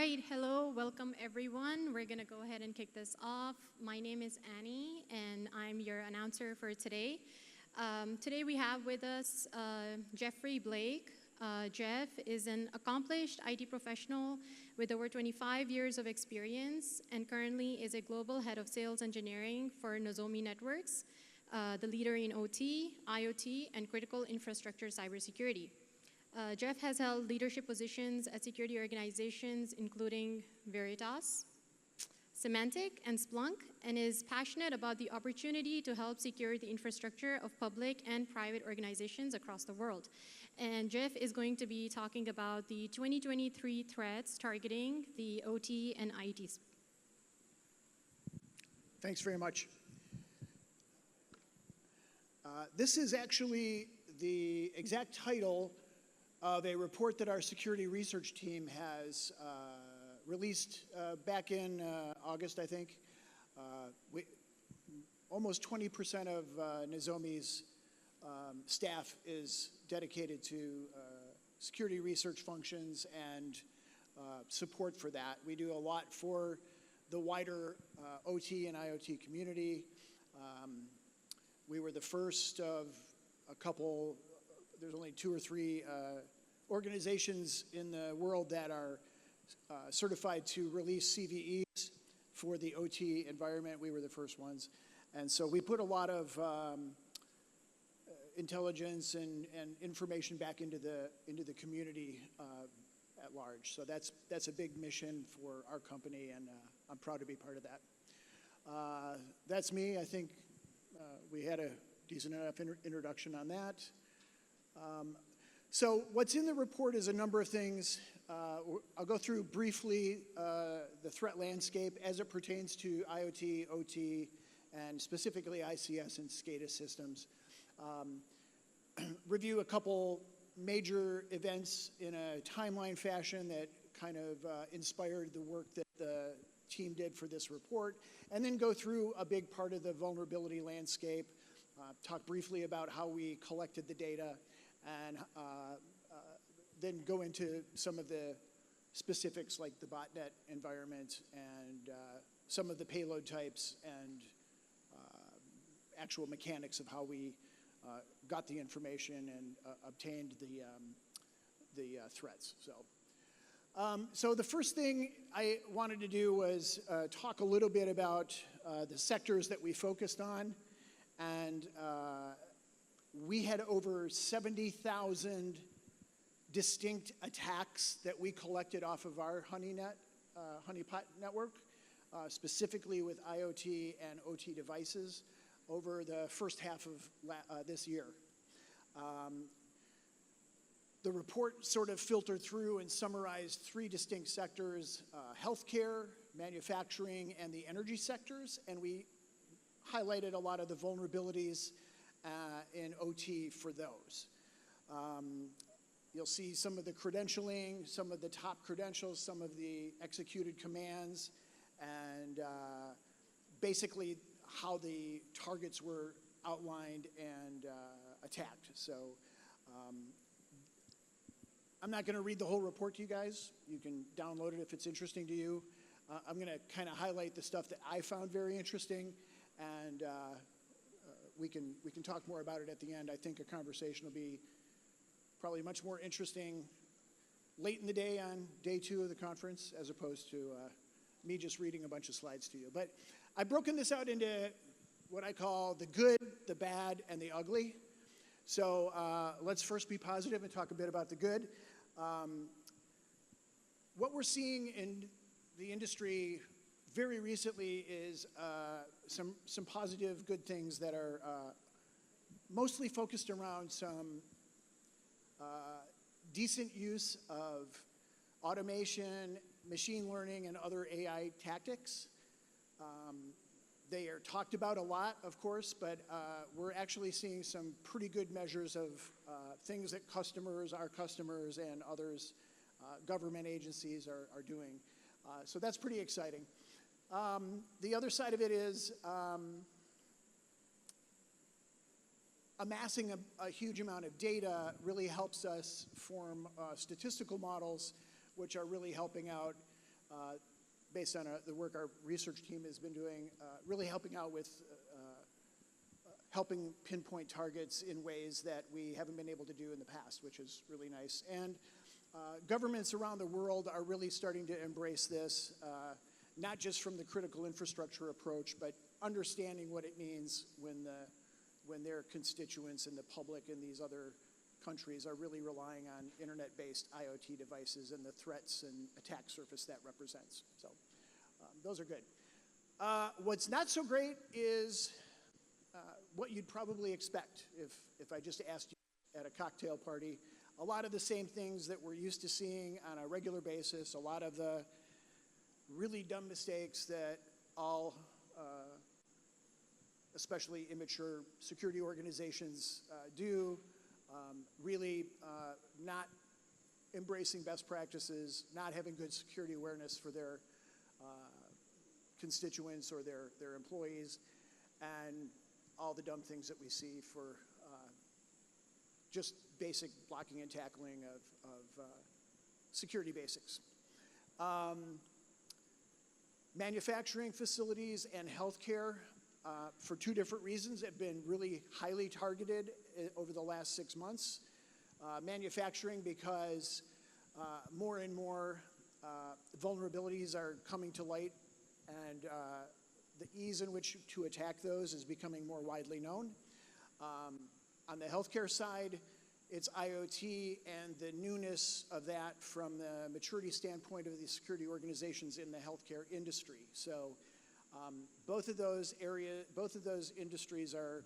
right, hello, welcome everyone. We're gonna go ahead and kick this off. My name is Annie, and I'm your announcer for today. Today we have with us Jeffrey Blake. Jeff is an accomplished IT professional with over 25 years of experience and currently is a global head of sales engineering for Nozomi Networks, the leader in OT, IoT, and critical infrastructure cybersecurity. Jeff has held leadership positions at security organizations including Veritas, Symantec, and Splunk, and is passionate about the opportunity to help secure the infrastructure of public and private organizations across the world. And Jeff is going to be talking about the 2023 threats targeting the OT and IoT. Thanks very much. This is actually the exact title of a report that our security research team has released back in August, I think. Almost 20% of Nozomi's staff is dedicated to security research functions and support for that. We do a lot for the wider OT and IoT community. We were the first of a couple. There's only 2 or 3 organizations in the world that are certified to release CVEs for the OT environment. We were the first ones. And so we put a lot of intelligence and information back into the community at large. So that's a big mission for our company, and I'm proud to be part of that. That's me. I think we had a decent enough introduction on that. So what's in the report is a number of things. I'll go through briefly the threat landscape as it pertains to IoT, OT, and specifically ICS and SCADA systems. Review a couple major events in a timeline fashion that kind of inspired the work that the team did for this report, and then go through a big part of the vulnerability landscape, talk briefly about how we collected the data, and then go into some of the specifics like the botnet environment and some of the payload types and actual mechanics of how we got the information and obtained the threats. So the first thing I wanted to do was talk a little bit about the sectors that we focused on, and we had over 70,000 distinct attacks that we collected off of our honeypot network, specifically with IoT and OT devices over the first half of this year. The report sort of filtered through and summarized 3 distinct sectors: healthcare, manufacturing, and the energy sectors, and we highlighted a lot of the vulnerabilities in OT for those. You'll see some of the credentialing, some of the top credentials, some of the executed commands, and basically how the targets were outlined and attacked. So I'm not going to read the whole report to you guys. You can download it if it's interesting to you. I'm going to kind of highlight the stuff that I found very interesting, and we can talk more about it at the end. I think a conversation will be probably much more interesting late in the day on day 2 of the conference as opposed to me just reading a bunch of slides to you. But I've broken this out into what I call the good, the bad, and the ugly. So let's first be positive and talk a bit about the good. What we're seeing in the industry very recently is some positive, good things that are mostly focused around some decent use of automation, machine learning, and other AI tactics. They are talked about a lot, of course, but we're actually seeing some pretty good measures of things that our customers, and others, government agencies are doing. So that's pretty exciting. The other side of it is amassing a huge amount of data really helps us form statistical models, which are really helping out based on the work our research team has been doing, really helping out with helping pinpoint targets in ways that we haven't been able to do in the past, which is really nice. And governments around the world are really starting to embrace this, not just from the critical infrastructure approach, but understanding what it means when their constituents and the public in these other countries are really relying on internet-based IoT devices and the threats and attack surface that represents. So those are good. What's not so great is what you'd probably expect if I just asked you at a cocktail party. A lot of the same things that we're used to seeing on a regular basis, a lot of the really dumb mistakes that all, especially immature security organizations do, really not embracing best practices, not having good security awareness for their constituents or their employees, and all the dumb things that we see for just basic blocking and tackling of security basics. Manufacturing facilities and healthcare, for two different reasons, have been really highly targeted over the last 6 months. Manufacturing because more and more vulnerabilities are coming to light, and the ease in which to attack those is becoming more widely known. On the healthcare side, it's IoT and the newness of that from the maturity standpoint of the security organizations in the healthcare industry. So both of those industries are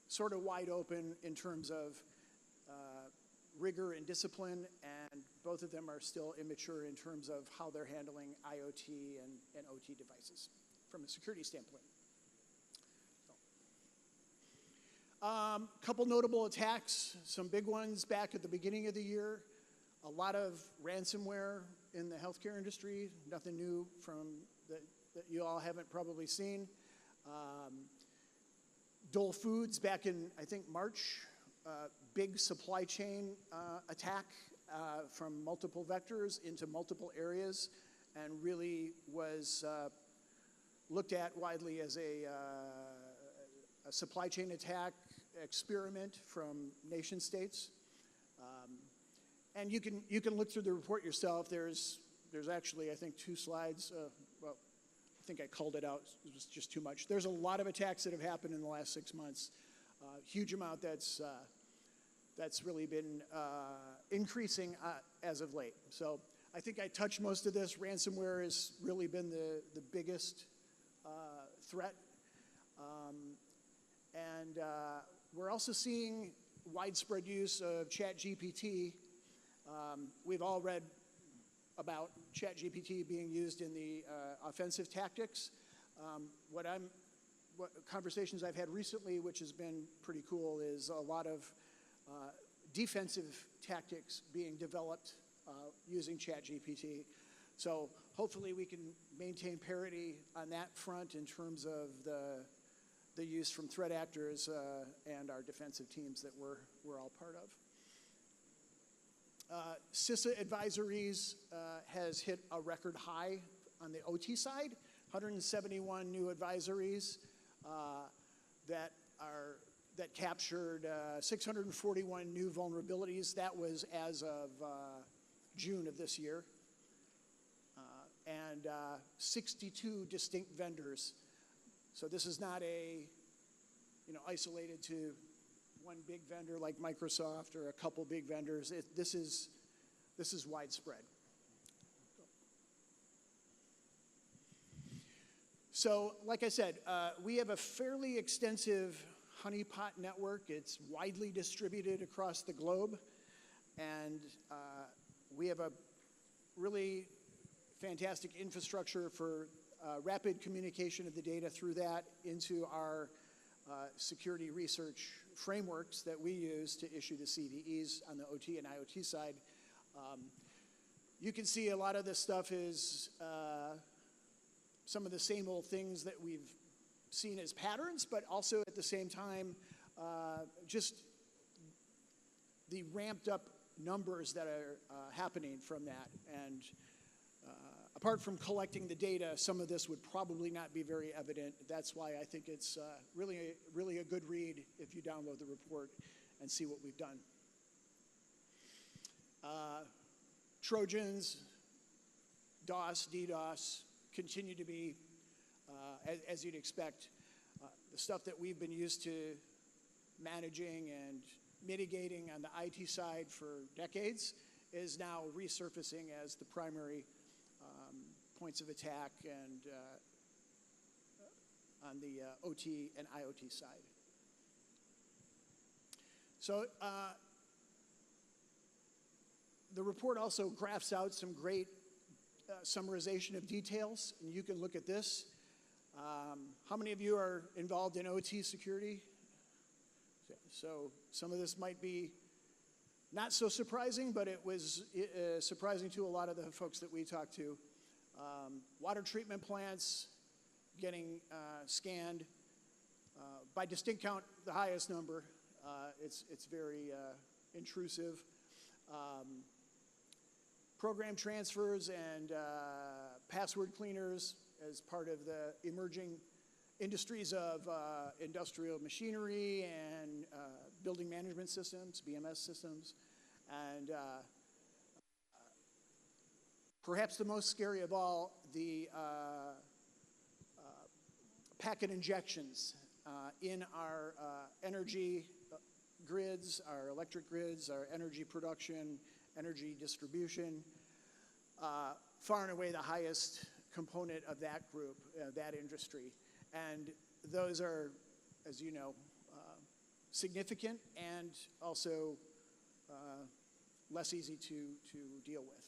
sort of wide open in terms of rigor and discipline, and both of them are still immature in terms of how they're handling IoT and OT devices from a security standpoint. Couple notable attacks, some big ones back at the beginning of the year. A lot of ransomware in the healthcare industry, nothing new from that you all haven't probably seen. Dole Foods back in, I think, March, big supply chain attack from multiple vectors into multiple areas, and really was looked at widely as a supply chain attack experiment from nation states. And you can look through the report yourself. There's actually, I think, 2 slides. Well, I think I called it out. It was just too much. There's a lot of attacks that have happened in the last 6 months. Huge amount that's really been increasing as of late. So I think I touched most of this. Ransomware has really been the biggest threat. And we're also seeing widespread use of ChatGPT. We've all read about ChatGPT being used in the offensive tactics. What conversations I've had recently, which has been pretty cool, is a lot of defensive tactics being developed using ChatGPT. So hopefully we can maintain parity on that front in terms of the use from threat actors and our defensive teams that we're all part of. CISA advisories has hit a record high on the OT side, 171 new advisories that captured 641 new vulnerabilities. That was as of June of this year. And 62 distinct vendors. So this is not isolated to one big vendor like Microsoft or a couple big vendors. This is widespread. So, like I said, we have a fairly extensive honeypot network. It's widely distributed across the globe, and we have a really fantastic infrastructure for rapid communication of the data through that into our security research frameworks that we use to issue the CVEs on the OT and IoT side. You can see a lot of this stuff is some of the same old things that we've seen as patterns, but also at the same time, just the ramped up numbers that are happening from that. And apart from collecting the data, some of this would probably not be very evident. That's why I think it's really a good read if you download the report and see what we've done. Trojans, DOS, DDoS, continue to be, as you'd expect, the stuff that we've been used to managing and mitigating on the IT side for decades is now resurfacing as the primary points of attack and on the OT and IoT side. So the report also graphs out some great summarization of details, and you can look at this. How many of you are involved in OT security? So some of this might be not so surprising, but it was surprising to a lot of the folks that we talked to. Water treatment plants getting scanned. By distinct count, the highest number. It's very intrusive. Program transfers and password cleaners as part of the emerging industries of industrial machinery and building management systems, BMS systems, and perhaps the most scary of all, the packet injections in our energy grids, our electric grids, our energy production, energy distribution. Far and away the highest component of that group, that industry. And those are, as you know, significant and also less easy to deal with.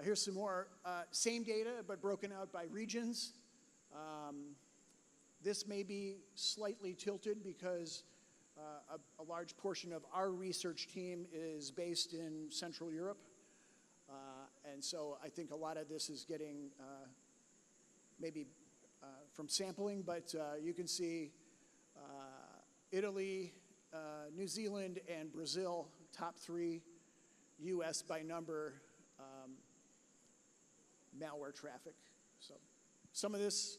Here's some more. Same data, but broken out by regions. This may be slightly tilted because a large portion of our research team is based in Central Europe. And so I think a lot of this is getting maybe from sampling, but you can see Italy, New Zealand, and Brazil, top three, US by number, malware traffic. So some of this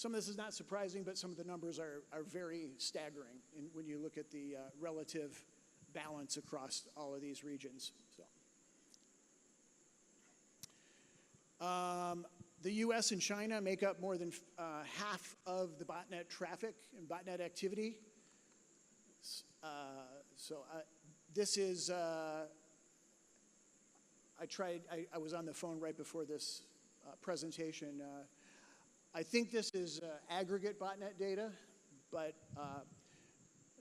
is not surprising, but some of the numbers are very staggering when you look at the relative balance across all of these regions. So. The US and China make up more than half of the botnet traffic and botnet activity. This is, I was on the phone right before this presentation. I think this is aggregate botnet data, but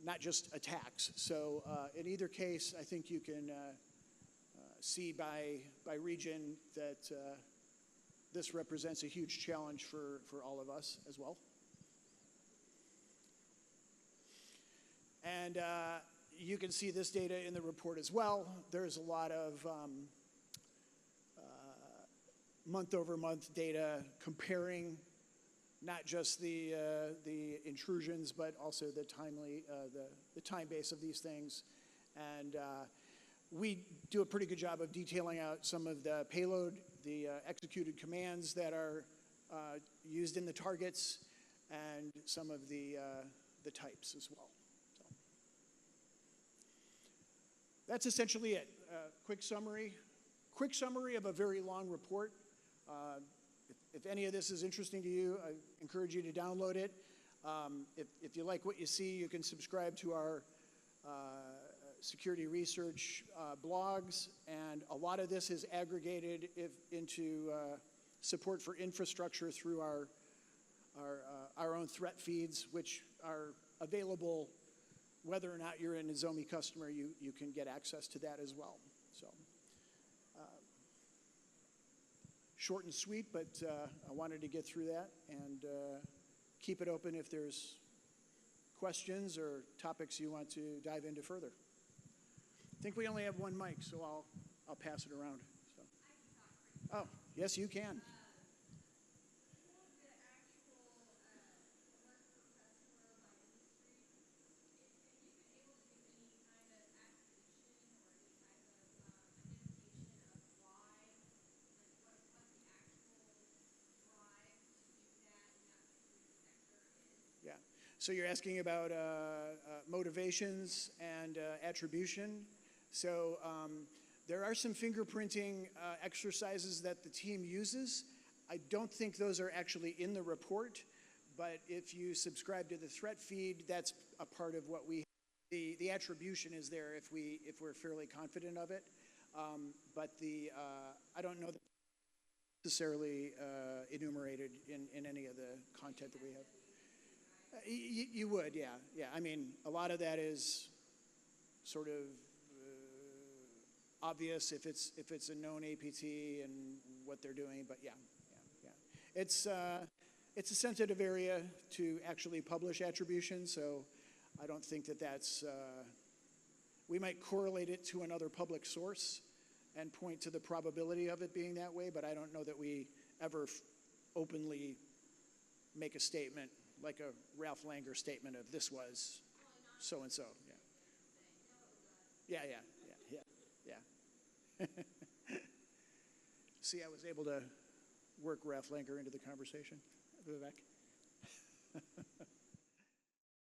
not just attacks. So in either case, I think you can see by region that this represents a huge challenge for all of us as well. And you can see this data in the report as well. There's a lot of month-over-month data comparing not just the intrusions, but also the time base of these things. And we do a pretty good job of detailing out some of the payload, the executed commands that are used in the targets, and some of the types as well. So that's essentially it. Quick summary of a very long report. If any of this is interesting to you, I encourage you to download it. If you like what you see, you can subscribe to our security research blogs, and a lot of this is aggregated into support for infrastructure through our own threat feeds, which are available whether or not you're an Nozomi customer. You can get access to that as well. So short and sweet, but I wanted to get through that and keep it open if there's questions or topics you want to dive into further. I think we only have one mic, so I'll pass it around. So. Oh, yes, you can. So you're asking about motivations and attribution. So there are some fingerprinting exercises that the team uses. I don't think those are actually in the report, but if you subscribe to the threat feed, that's a part of what we, the attribution is there if we're fairly confident of it. But I don't know that necessarily enumerated in any of the content that we have. You would, yeah. I mean, a lot of that is sort of obvious if it's a known APT and what they're doing, but yeah. It's a sensitive area to actually publish attribution, so I don't think that that's, we might correlate it to another public source and point to the probability of it being that way, but I don't know that we ever openly make a statement like a Ralph Langer statement of this was so-and-so, yeah. See, I was able to work Ralph Langer into the conversation, Vivek.